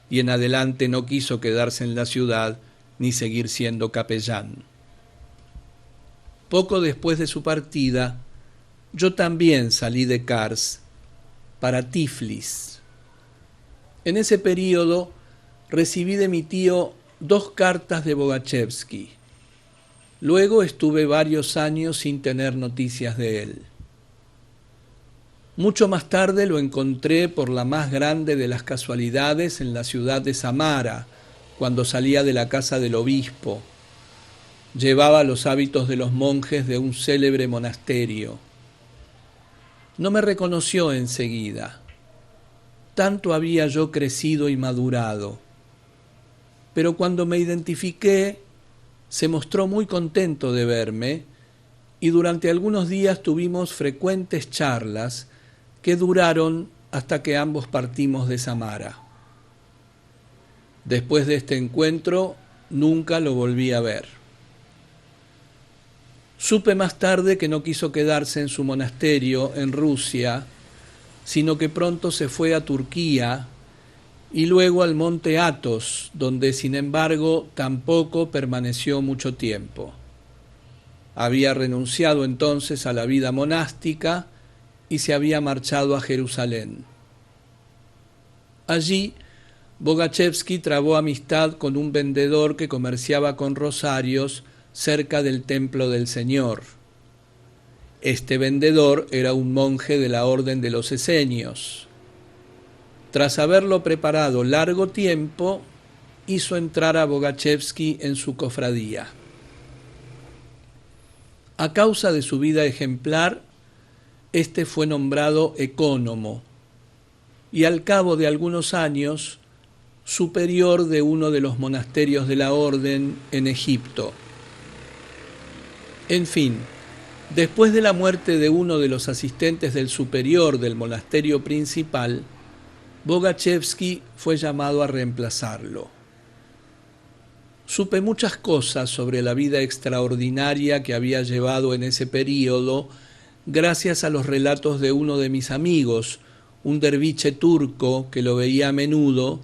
y en adelante no quiso quedarse en la ciudad ni seguir siendo capellán. Poco después de su partida, yo también salí de Kars para Tiflis. En ese período recibí de mi tío 2 cartas de Bogachevsky. Luego estuve varios años sin tener noticias de él. Mucho más tarde lo encontré por la más grande de las casualidades en la ciudad de Samara, cuando salía de la casa del obispo. Llevaba los hábitos de los monjes de un célebre monasterio. No me reconoció enseguida. Tanto había yo crecido y madurado. Pero cuando me identifiqué, se mostró muy contento de verme y durante algunos días tuvimos frecuentes charlas que duraron hasta que ambos partimos de Samara. Después de este encuentro, nunca lo volví a ver. Supe más tarde que no quiso quedarse en su monasterio en Rusia, sino que pronto se fue a Turquía y luego al monte Athos, donde sin embargo tampoco permaneció mucho tiempo. Había renunciado entonces a la vida monástica y se había marchado a Jerusalén. Allí, Bogachevsky trabó amistad con un vendedor que comerciaba con rosarios cerca del templo del Señor. Este vendedor era un monje de la orden de los esenios. Tras haberlo preparado largo tiempo, hizo entrar a Bogachevsky en su cofradía. A causa de su vida ejemplar, este fue nombrado ecónomo y al cabo de algunos años, superior de uno de los monasterios de la orden en Egipto. En fin, después de la muerte de uno de los asistentes del superior del monasterio principal, Bogachevsky fue llamado a reemplazarlo. Supe muchas cosas sobre la vida extraordinaria que había llevado en ese período gracias a los relatos de uno de mis amigos, un derviche turco que lo veía a menudo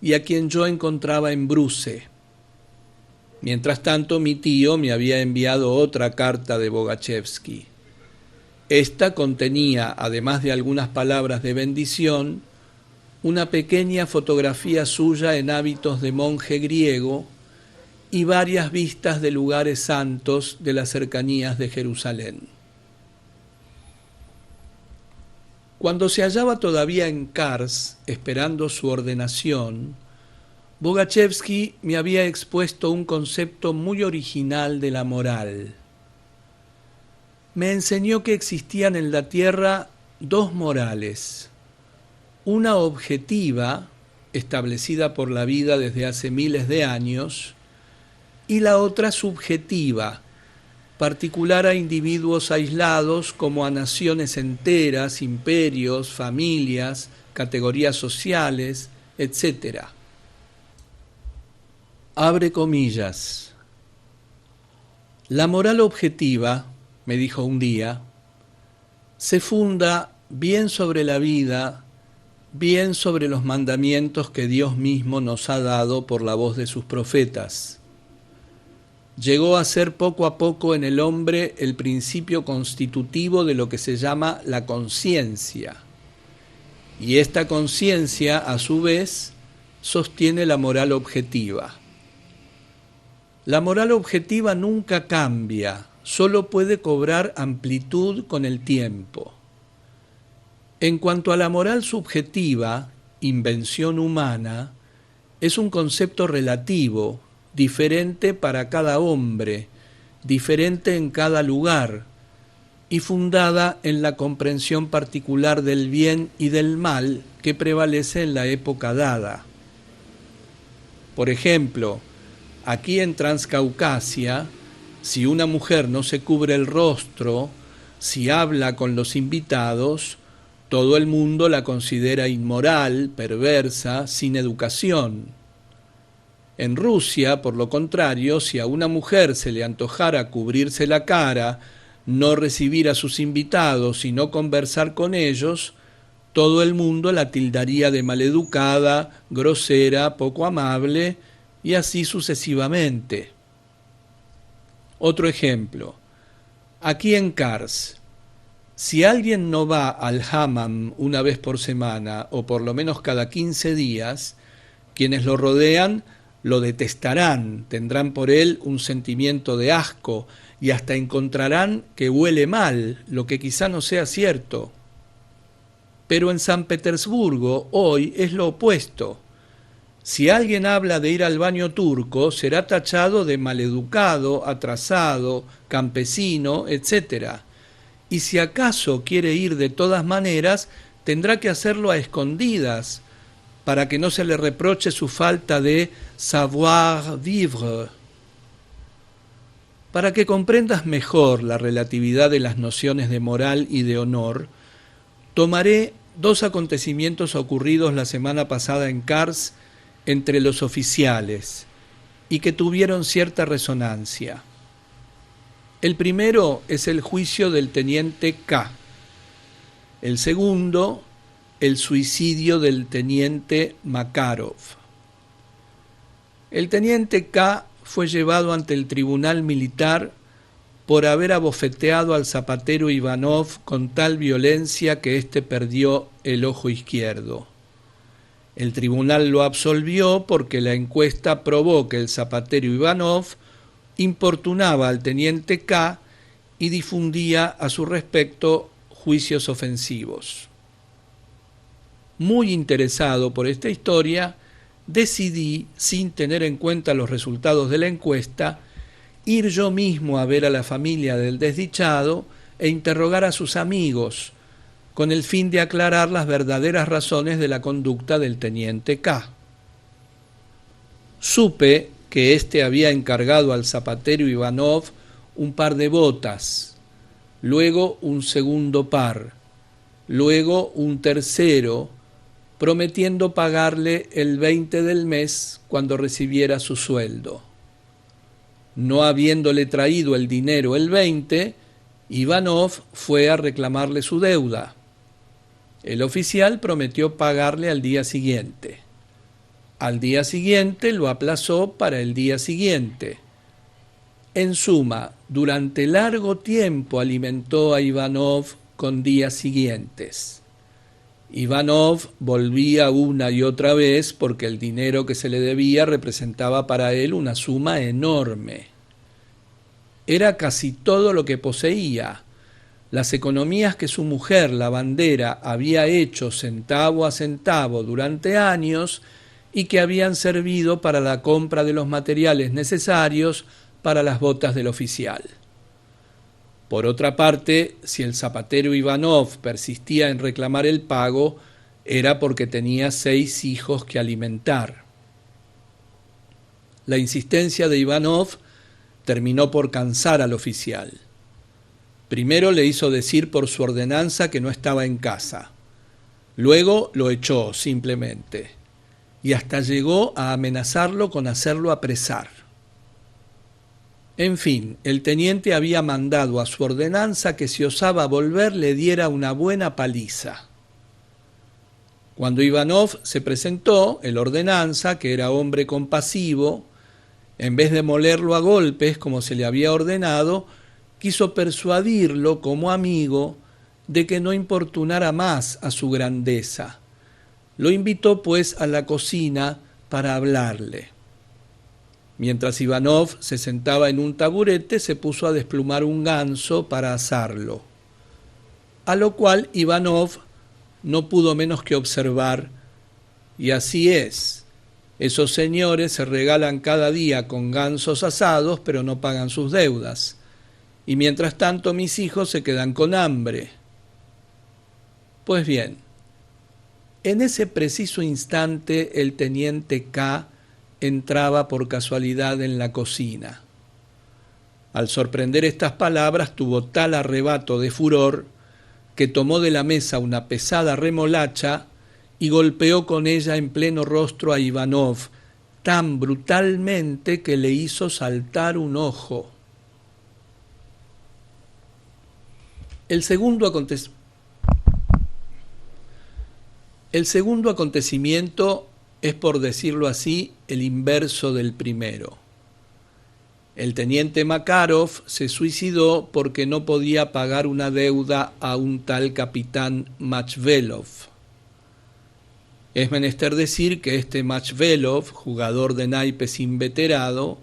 y a quien yo encontraba en Bruce. Mientras tanto, mi tío me había enviado otra carta de Bogachevsky. Esta contenía, además de algunas palabras de bendición, una pequeña fotografía suya en hábitos de monje griego y varias vistas de lugares santos de las cercanías de Jerusalén. Cuando se hallaba todavía en Kars, esperando su ordenación, Bogachevsky me había expuesto un concepto muy original de la moral. Me enseñó que existían en la tierra dos morales, una objetiva, establecida por la vida desde hace miles de años, y la otra subjetiva, particular a individuos aislados como a naciones enteras, imperios, familias, categorías sociales, etc. Abre comillas. La moral objetiva, me dijo un día, se funda bien sobre la vida, bien sobre los mandamientos que Dios mismo nos ha dado por la voz de sus profetas. Llegó a ser poco a poco en el hombre el principio constitutivo de lo que se llama la conciencia. Y esta conciencia, a su vez, sostiene la moral objetiva. La moral objetiva nunca cambia, solo puede cobrar amplitud con el tiempo. En cuanto a la moral subjetiva, invención humana, es un concepto relativo, diferente para cada hombre, diferente en cada lugar, y fundada en la comprensión particular del bien y del mal que prevalece en la época dada. Por ejemplo, aquí en Transcaucasia, si una mujer no se cubre el rostro, si habla con los invitados, todo el mundo la considera inmoral, perversa, sin educación. En Rusia, por lo contrario, si a una mujer se le antojara cubrirse la cara, no recibir a sus invitados y no conversar con ellos, todo el mundo la tildaría de maleducada, grosera, poco amable, y así sucesivamente. Otro ejemplo. Aquí en Kars, si alguien no va al hammam una vez por semana o por lo menos cada 15 días, quienes lo rodean lo detestarán, tendrán por él un sentimiento de asco y hasta encontrarán que huele mal, lo que quizá no sea cierto. Pero en San Petersburgo hoy es lo opuesto. Si alguien habla de ir al baño turco, será tachado de maleducado, atrasado, campesino, etc. Y si acaso quiere ir de todas maneras, tendrá que hacerlo a escondidas, para que no se le reproche su falta de savoir-vivre. Para que comprendas mejor la relatividad de las nociones de moral y de honor, tomaré dos acontecimientos ocurridos la semana pasada en Kars entre los oficiales y que tuvieron cierta resonancia. El primero es el juicio del teniente K. El segundo, el suicidio del teniente Makarov. El teniente K fue llevado ante el tribunal militar por haber abofeteado al zapatero Ivanov con tal violencia que éste perdió el ojo izquierdo. El tribunal lo absolvió porque la encuesta probó que el zapatero Ivanov importunaba al teniente K y difundía a su respecto juicios ofensivos. Muy interesado por esta historia, decidí, sin tener en cuenta los resultados de la encuesta, ir yo mismo a ver a la familia del desdichado e interrogar a sus amigos, con el fin de aclarar las verdaderas razones de la conducta del teniente K. Supe que éste había encargado al zapatero Ivanov un par de botas, luego un segundo par, luego un tercero, prometiendo pagarle el 20 del mes cuando recibiera su sueldo. No habiéndole traído el dinero el 20, Ivanov fue a reclamarle su deuda. El oficial prometió pagarle al día siguiente. Al día siguiente lo aplazó para el día siguiente. En suma, durante largo tiempo alimentó a Ivanov con días siguientes. Ivanov volvía una y otra vez porque el dinero que se le debía representaba para él una suma enorme. Era casi todo lo que poseía. Las economías que su mujer, la bandera, había hecho centavo a centavo durante años y que habían servido para la compra de los materiales necesarios para las botas del oficial. Por otra parte, si el zapatero Ivanov persistía en reclamar el pago, era porque tenía 6 hijos que alimentar. La insistencia de Ivanov terminó por cansar al oficial. Primero le hizo decir por su ordenanza que no estaba en casa. Luego lo echó simplemente. Y hasta llegó a amenazarlo con hacerlo apresar. En fin, el teniente había mandado a su ordenanza que si osaba volver le diera una buena paliza. Cuando Ivanov se presentó, el ordenanza, que era hombre compasivo, en vez de molerlo a golpes como se le había ordenado, quiso persuadirlo como amigo de que no importunara más a su grandeza. Lo invitó pues a la cocina para hablarle. Mientras Ivanov se sentaba en un taburete, se puso a desplumar un ganso para asarlo. A lo cual Ivanov no pudo menos que observar: y así es, esos señores se regalan cada día con gansos asados, pero no pagan sus deudas. Y mientras tanto mis hijos se quedan con hambre. Pues bien, en ese preciso instante el teniente K entraba por casualidad en la cocina. Al sorprender estas palabras tuvo tal arrebato de furor que tomó de la mesa una pesada remolacha y golpeó con ella en pleno rostro a Ivanov tan brutalmente que le hizo saltar un ojo. El segundo acontecimiento es, por decirlo así, el inverso del primero. El teniente Makarov se suicidó porque no podía pagar una deuda a un tal capitán Machvelov. Es menester decir que este Machvelov, jugador de naipes inveterado,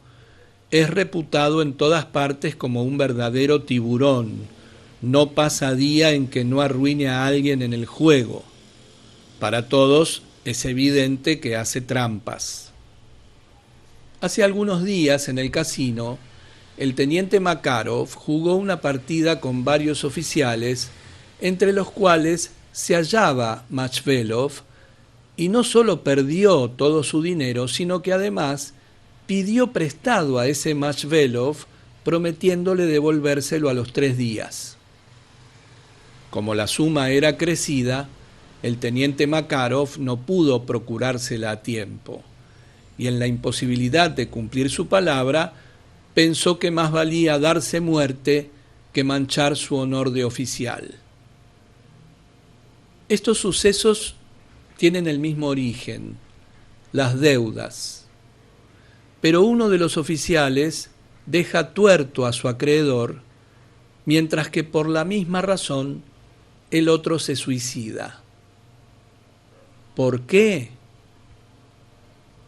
es reputado en todas partes como un verdadero tiburón. No pasa día en que no arruine a alguien en el juego. Para todos Es evidente que hace trampas. Hace algunos días en el casino, el teniente Makarov jugó una partida con varios oficiales, entre los cuales se hallaba Machvelov, y no solo perdió todo su dinero, sino que además pidió prestado a ese Machvelov, prometiéndole devolvérselo a los 3 días. Como la suma era crecida, el teniente Makarov no pudo procurársela a tiempo, y en la imposibilidad de cumplir su palabra, pensó que más valía darse muerte que manchar su honor de oficial. Estos sucesos tienen el mismo origen, las deudas. Pero uno de los oficiales deja tuerto a su acreedor, mientras que por la misma razón el otro se suicida. ¿Por qué?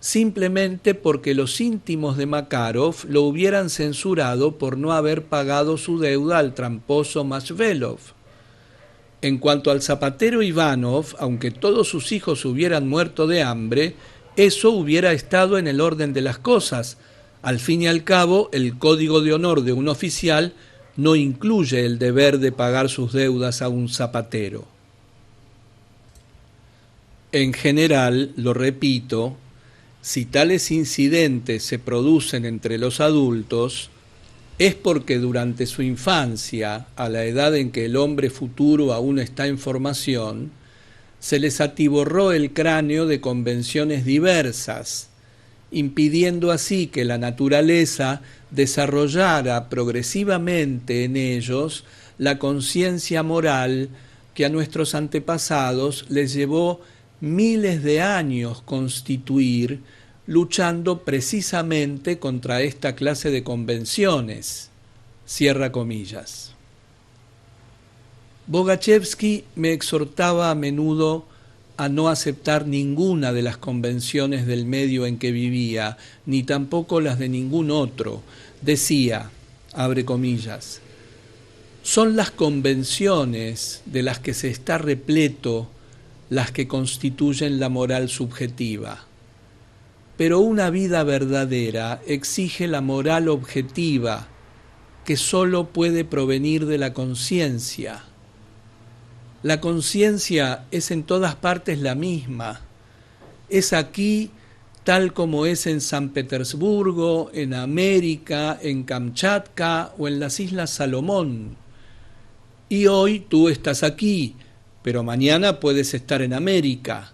Simplemente porque los íntimos de Makarov lo hubieran censurado por no haber pagado su deuda al tramposo Machvelov. En cuanto al zapatero Ivanov, aunque todos sus hijos hubieran muerto de hambre, eso hubiera estado en el orden de las cosas. Al fin y al cabo, el código de honor de un oficial no incluye el deber de pagar sus deudas a un zapatero. En general, lo repito, si tales incidentes se producen entre los adultos, es porque durante su infancia, a la edad en que el hombre futuro aún está en formación, se les atiborró el cráneo de convenciones diversas, impidiendo así que la naturaleza desarrollara progresivamente en ellos la conciencia moral que a nuestros antepasados les llevó miles de años constituir, luchando precisamente contra esta clase de convenciones. Cierra comillas. Bogachevsky me exhortaba a menudo a no aceptar ninguna de las convenciones del medio en que vivía, ni tampoco las de ningún otro. Decía, abre comillas, son las convenciones de las que se está repleto las que constituyen la moral subjetiva. Pero una vida verdadera exige la moral objetiva, que sólo puede provenir de la conciencia. La conciencia es en todas partes la misma. Es aquí tal como es en San Petersburgo, en América, en Kamchatka o en las Islas Salomón. Y hoy tú estás aquí, pero mañana puedes estar en América.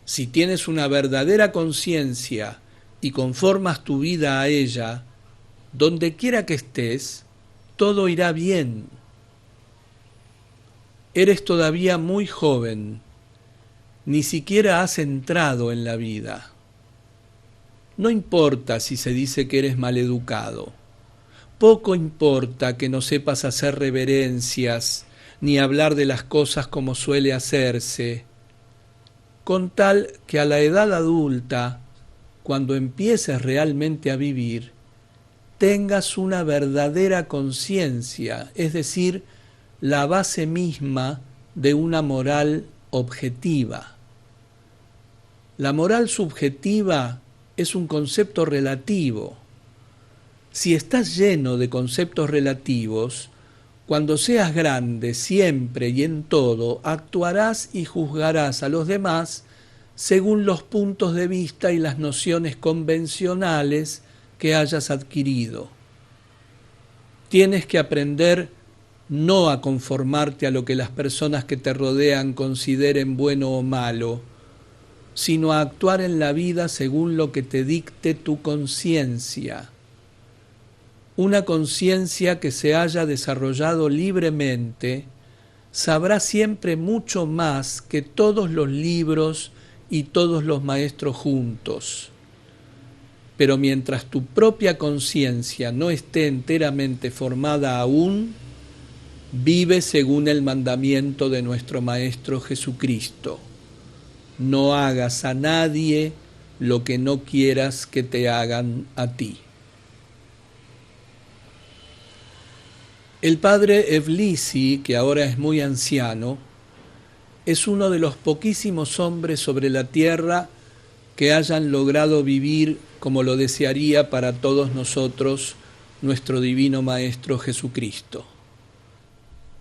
Si tienes una verdadera conciencia y conformas tu vida a ella, donde quiera que estés, todo irá bien. Eres todavía muy joven, ni siquiera has entrado en la vida. No importa si se dice que eres maleducado, poco importa que no sepas hacer reverencias, ni hablar de las cosas como suele hacerse, con tal que a la edad adulta, cuando empieces realmente a vivir, tengas una verdadera conciencia, es decir, la base misma de una moral objetiva. La moral subjetiva es un concepto relativo. Si estás lleno de conceptos relativos, cuando seas grande, siempre y en todo, actuarás y juzgarás a los demás según los puntos de vista y las nociones convencionales que hayas adquirido. Tienes que aprender no a conformarte a lo que las personas que te rodean consideren bueno o malo, sino a actuar en la vida según lo que te dicte tu conciencia. Una conciencia que se haya desarrollado libremente sabrá siempre mucho más que todos los libros y todos los maestros juntos. Pero mientras tu propia conciencia no esté enteramente formada aún, vive según el mandamiento de nuestro Maestro Jesucristo. No hagas a nadie lo que no quieras que te hagan a ti. El padre Evlisi, que ahora es muy anciano, es uno de los poquísimos hombres sobre la tierra que hayan logrado vivir como lo desearía para todos nosotros nuestro Divino Maestro Jesucristo.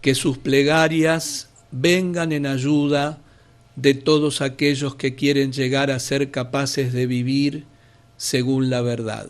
Que sus plegarias vengan en ayuda de todos aquellos que quieren llegar a ser capaces de vivir según la verdad.